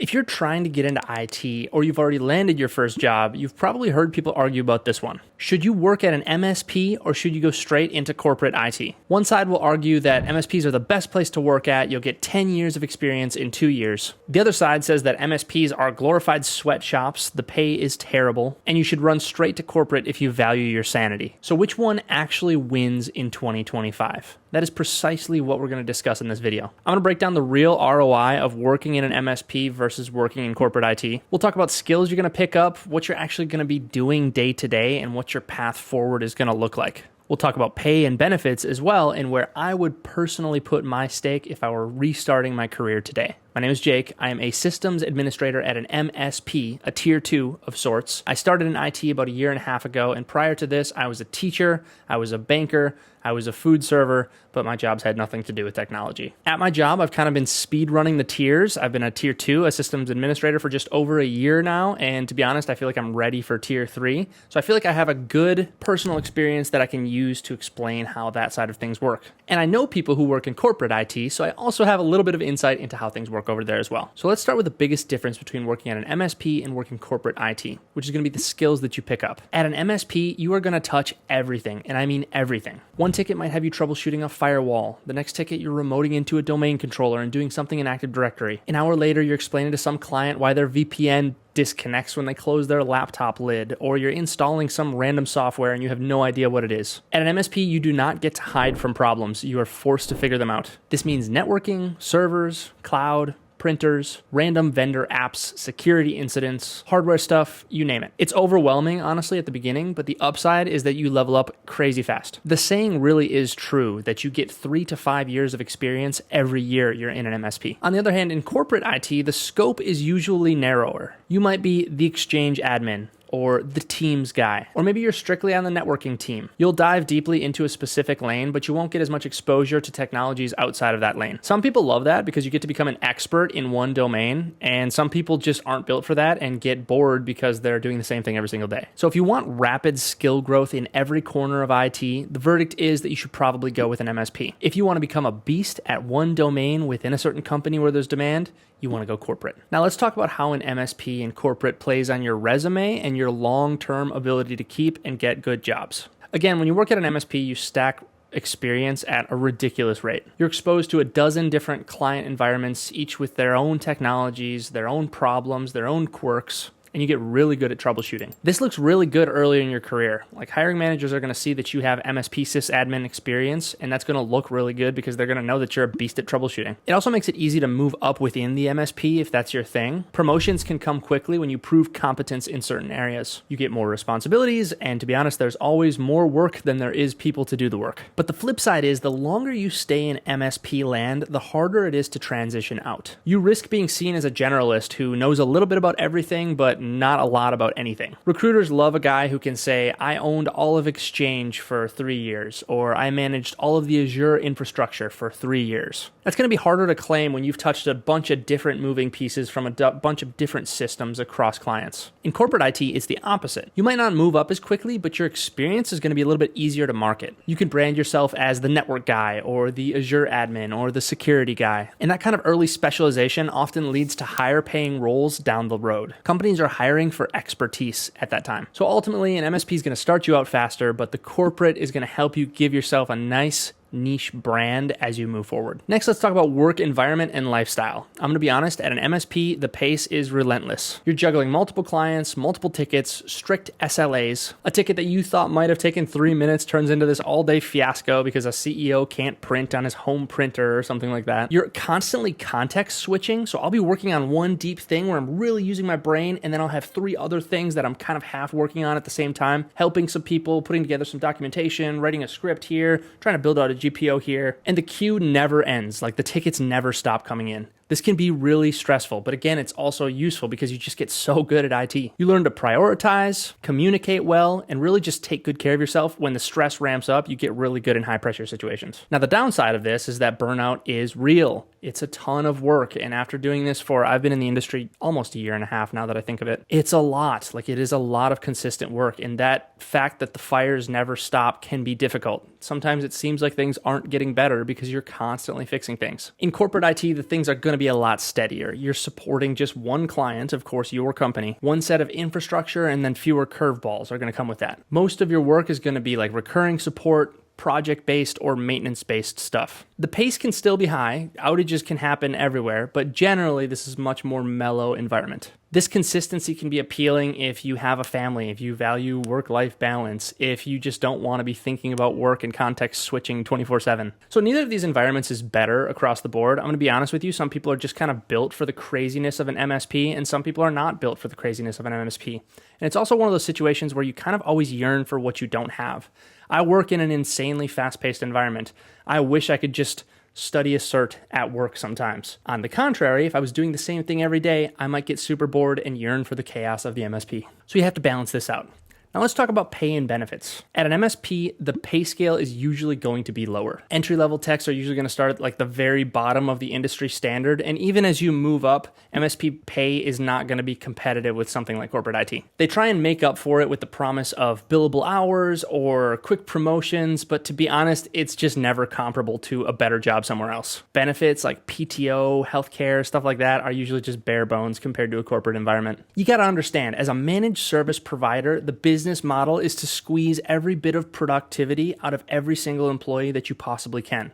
If you're trying to get into IT or you've already landed your first job, you've probably heard people argue about this one. Should you work at an MSP or should you go straight into corporate IT? One side will argue that MSPs are the best place to work at. You'll get 10 years of experience in 2 years. The other side says that MSPs are glorified sweatshops, the pay is terrible, and you should run straight to corporate if you value your sanity. So which one actually wins in 2025? That is precisely what we're going to discuss in this video. I'm going to break down the real ROI of working in an MSP versus working in corporate IT. We'll talk about skills you're going to pick up, what you're actually going to be doing day to day, and what your path forward is going to look like. We'll talk about pay and benefits as well, and where I would personally put my stake if I were restarting my career today. My name is Jake. I am a systems administrator at an MSP, a tier 2 of sorts. I started in IT about a year and a half ago, and prior to this, I was a teacher, I was a banker, I was a food server, but my jobs had nothing to do with technology. At my job, I've kind of been speed running the tiers. I've been a tier 2, a systems administrator for just over a year now, and to be honest, I feel like I'm ready for tier 3. So I feel like I have a good personal experience that I can use to explain how that side of things work. And I know people who work in corporate IT, so I also have a little bit of insight into how things work over there as well. So let's start with the biggest difference between working at an MSP and working corporate IT, which is going to be the skills that you pick up. At an MSP, you are going to touch everything, and I mean everything. One ticket might have you troubleshooting a firewall. The next ticket, you're remoting into a domain controller and doing something in Active Directory. An hour later, you're explaining to some client why their VPN disconnects when they close their laptop lid, or you're installing some random software and you have no idea what it is. At an MSP, you do not get to hide from problems. You are forced to figure them out. This means networking, servers, cloud, printers, random vendor apps, security incidents, hardware stuff, you name it. It's overwhelming, honestly, at the beginning, but the upside is that you level up crazy fast. The saying really is true that you get 3 to 5 years of experience every year you're in an MSP. On the other hand, in corporate IT, the scope is usually narrower. You might be the Exchange admin, or the Teams guy, or maybe you're strictly on the networking team. You'll dive deeply into a specific lane, but you won't get as much exposure to technologies outside of that lane. Some people love that because you get to become an expert in one domain, and some people just aren't built for that and get bored because they're doing the same thing every single day. So if you want rapid skill growth in every corner of IT, the verdict is that you should probably go with an MSP. If you want to become a beast at one domain within a certain company where there's demand, you want to go corporate. Now let's talk about how an MSP and corporate plays on your resume and your long-term ability to keep and get good jobs. Again, when you work at an MSP, you stack experience at a ridiculous rate. You're exposed to a dozen different client environments, each with their own technologies, their own problems, their own quirks, and you get really good at troubleshooting. This looks really good early in your career. Like, hiring managers are going to see that you have MSP sysadmin experience, and that's going to look really good because they're going to know that you're a beast at troubleshooting. It also makes it easy to move up within the MSP if that's your thing. Promotions can come quickly when you prove competence in certain areas. You get more responsibilities, and to be honest, there's always more work than there is people to do the work. But the flip side is the longer you stay in MSP land, the harder it is to transition out. You risk being seen as a generalist who knows a little bit about everything, but not a lot about anything. Recruiters love a guy who can say, I owned all of Exchange for 3 years, or I managed all of the Azure infrastructure for 3 years. That's going to be harder to claim when you've touched a bunch of different moving pieces from a bunch of different systems across clients. In corporate IT, it's the opposite. You might not move up as quickly, but your experience is going to be a little bit easier to market. You can brand yourself as the network guy, or the Azure admin, or the security guy. And that kind of early specialization often leads to higher paying roles down the road. Companies are hiring for expertise at that time. So ultimately, an MSP is going to start you out faster, but the corporate is going to help you give yourself a nice niche brand as you move forward. Next, let's talk about work environment and lifestyle. I'm going to be honest, at an MSP, the pace is relentless. You're juggling multiple clients, multiple tickets, strict SLAs. A ticket that you thought might have taken 3 minutes turns into this all-day fiasco because a CEO can't print on his home printer or something like that. You're constantly context switching, so I'll be working on one deep thing where I'm really using my brain, and then I'll have 3 other things that I'm kind of half working on at the same time, helping some people, putting together some documentation, writing a script here, trying to build out a GPO here, and the queue never ends. Like, the tickets never stop coming in. This can be really stressful, but again, it's also useful because you just get so good at IT. You learn to prioritize, communicate well, and really just take good care of yourself. When the stress ramps up, you get really good in high pressure situations. Now, the downside of this is that burnout is real. It's a ton of work, and after doing this I've been in the industry almost a year and a half now that I think of it, it's a lot. Like, it is a lot of consistent work, and that fact that the fires never stop can be difficult. Sometimes it seems like things aren't getting better because you're constantly fixing things. In corporate IT, the things are going to be a lot steadier. You're supporting just one client, of course, your company, one set of infrastructure, and then fewer curveballs are going to come with that. Most of your work is going to be like recurring support, project-based or maintenance-based stuff. The pace can still be high, outages can happen everywhere, but generally this is a much more mellow environment. This consistency can be appealing if you have a family, if you value work-life balance, if you just don't want to be thinking about work and context switching 24/7. So neither of these environments is better across the board. I'm going to be honest with you, some people are just kind of built for the craziness of an MSP, and some people are not built for the craziness of an MSP. And it's also one of those situations where you kind of always yearn for what you don't have. I work in an insanely fast-paced environment. I wish I could just study a cert at work sometimes. On the contrary, if I was doing the same thing every day, I might get super bored and yearn for the chaos of the MSP. So you have to balance this out. Now let's talk about pay and benefits. At an MSP, the pay scale is usually going to be lower. Entry-level techs are usually going to start at like the very bottom of the industry standard, and even as you move up, MSP pay is not going to be competitive with something like corporate IT. They try and make up for it with the promise of billable hours or quick promotions, but to be honest, it's just never comparable to a better job somewhere else. Benefits like PTO, healthcare, stuff like that are usually just bare bones compared to a corporate environment. You got to understand, as a managed service provider, the business model is to squeeze every bit of productivity out of every single employee that you possibly can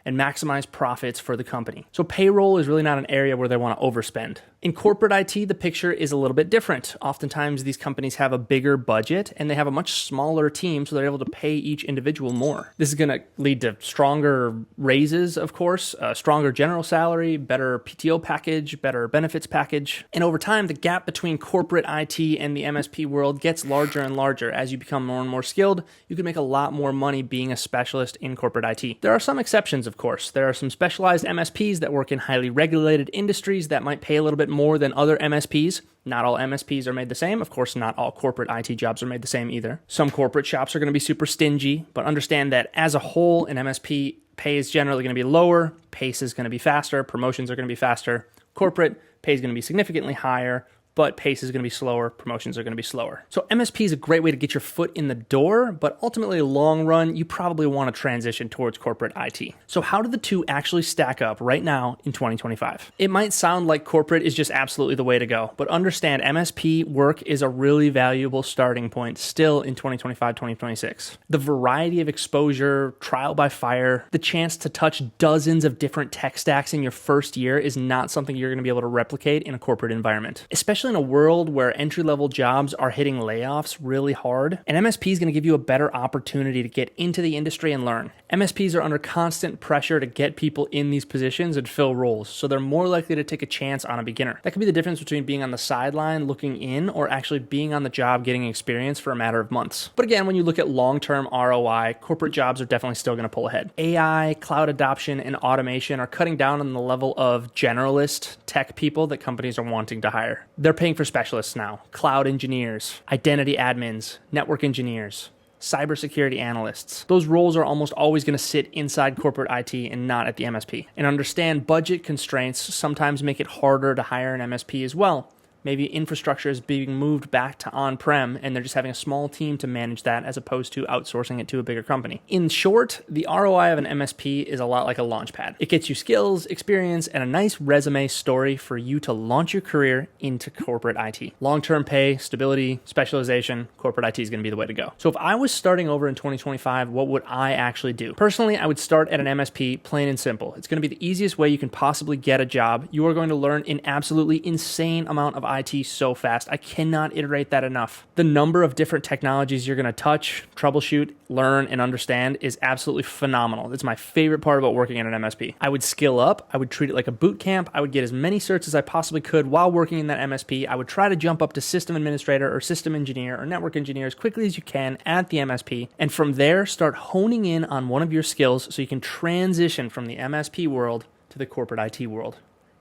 and maximize profits for the company. So payroll is really not an area where they want to overspend. In corporate IT, the picture is a little bit different. Oftentimes, these companies have a bigger budget and they have a much smaller team, so they're able to pay each individual more. This is going to lead to stronger raises, of course, a stronger general salary, better PTO package, better benefits package. And over time, the gap between corporate IT and the MSP world gets larger and larger. As you become more and more skilled, you can make a lot more money being a specialist in corporate IT. There are some exceptions, of course. There are some specialized MSPs that work in highly regulated industries that might pay a little bit more than other MSPs. Not all MSPs are made the same. Of course, not all corporate IT jobs are made the same either. Some corporate shops are going to be super stingy, but understand that as a whole, an MSP pay is generally going to be lower, pace is going to be faster, promotions are going to be faster. Corporate pay is going to be significantly higher, but pace is going to be slower, promotions are going to be slower. So MSP is a great way to get your foot in the door, but ultimately, long run, you probably want to transition towards corporate IT. So how do the two actually stack up right now in 2025? It might sound like corporate is just absolutely the way to go, but understand MSP work is a really valuable starting point still in 2025, 2026. The variety of exposure, trial by fire, the chance to touch dozens of different tech stacks in your first year is not something you're going to be able to replicate in a corporate environment, especially in a world where entry-level jobs are hitting layoffs really hard. An MSP is going to give you a better opportunity to get into the industry and learn. MSPs are under constant pressure to get people in these positions and fill roles, so they're more likely to take a chance on a beginner. That could be the difference between being on the sideline looking in or actually being on the job getting experience for a matter of months. But again, when you look at long-term ROI, corporate jobs are definitely still going to pull ahead. AI, cloud adoption, and automation are cutting down on the level of generalist tech people that companies are wanting to hire. They're paying for specialists now, cloud engineers, identity admins, network engineers, cybersecurity analysts. Those roles are almost always going to sit inside corporate IT and not at the MSP. And understand budget constraints sometimes make it harder to hire an MSP as well. Maybe infrastructure is being moved back to on-prem and they're just having a small team to manage that as opposed to outsourcing it to a bigger company. In short, the ROI of an MSP is a lot like a Launchpad. It gets you skills, experience, and a nice resume story for you to launch your career into corporate IT. Long-term pay, stability, specialization, corporate IT is going to be the way to go. So if I was starting over in 2025, what would I actually do? Personally, I would start at an MSP, plain and simple. It's going to be the easiest way you can possibly get a job. You are going to learn an absolutely insane amount of IT so fast. I cannot iterate that enough. The number of different technologies you're going to touch, troubleshoot, learn, and understand is absolutely phenomenal. It's my favorite part about working at an MSP. I would skill up. I would treat it like a boot camp. I would get as many certs as I possibly could while working in that MSP. I would try to jump up to system administrator or system engineer or network engineer as quickly as you can at the MSP. And from there, start honing in on one of your skills so you can transition from the MSP world to the corporate IT world.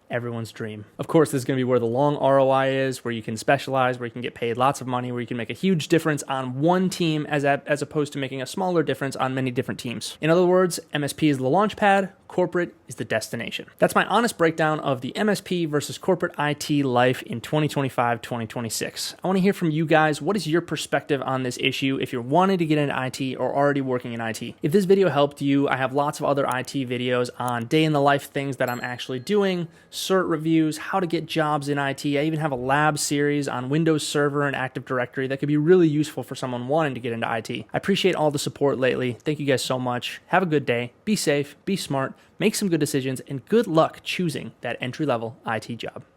Everyone's dream. Of course, this is going to be where the long ROI is, where you can specialize, where you can get paid lots of money, where you can make a huge difference on one team as opposed to making a smaller difference on many different teams. In other words, MSP is the launchpad, corporate is the destination. That's my honest breakdown of the MSP versus corporate IT life in 2025-2026. I want to hear from you guys. What is your perspective on this issue if you're wanting to get into IT or already working in IT? If this video helped you, I have lots of other IT videos on day in the life things that I'm actually doing, cert reviews, how to get jobs in IT. I even have a lab series on Windows Server and Active Directory that could be really useful for someone wanting to get into IT. I appreciate all the support lately. Thank you guys so much. Have a good day. Be safe, be smart, make some good decisions, and good luck choosing that entry-level IT job.